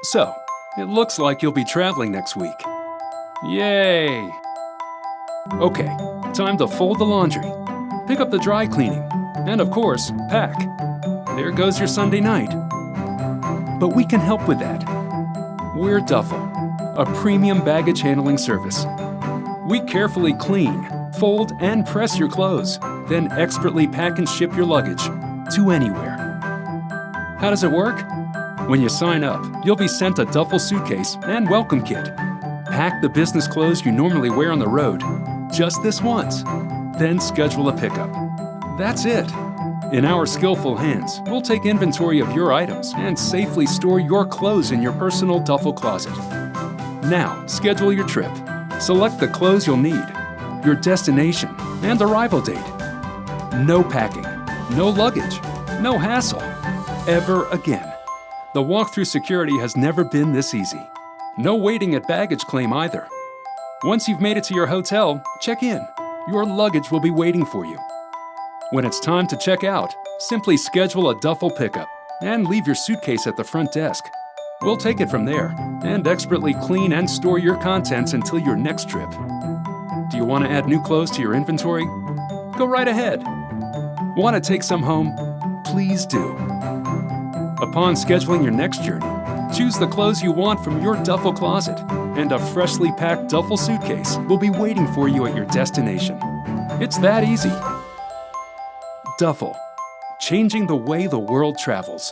So, it looks like you'll be traveling next week. Yay! Okay, time to fold the laundry, pick up the dry cleaning, and of course, pack. There goes your Sunday night. But we can help with that. We're DUFL, a premium baggage handling service. We carefully clean, fold, and press your clothes, then expertly pack and ship your luggage to anywhere. How does it work? When you sign up, you'll be sent a DUFL suitcase and welcome kit. Pack the business clothes you normally wear on the road, just this once. Then schedule a pickup. That's it. In our skillful hands, we'll take inventory of your items and safely store your clothes in your personal DUFL closet. Now, schedule your trip. Select the clothes you'll need, your destination, and arrival date. No packing, no luggage, no hassle, ever again. The walk-through security has never been this easy. No waiting at baggage claim either. Once you've made it to your hotel, check in. Your luggage will be waiting for you. When it's time to check out, simply schedule a DUFL pickup and leave your suitcase at the front desk. We'll take it from there and expertly clean and store your contents until your next trip. Do you want to add new clothes to your inventory? Go right ahead. Want to take some home? Please do. Upon scheduling your next journey, choose the clothes you want from your DUFL closet, and a freshly packed DUFL suitcase will be waiting for you at your destination. It's that easy. DUFL, changing the way the world travels.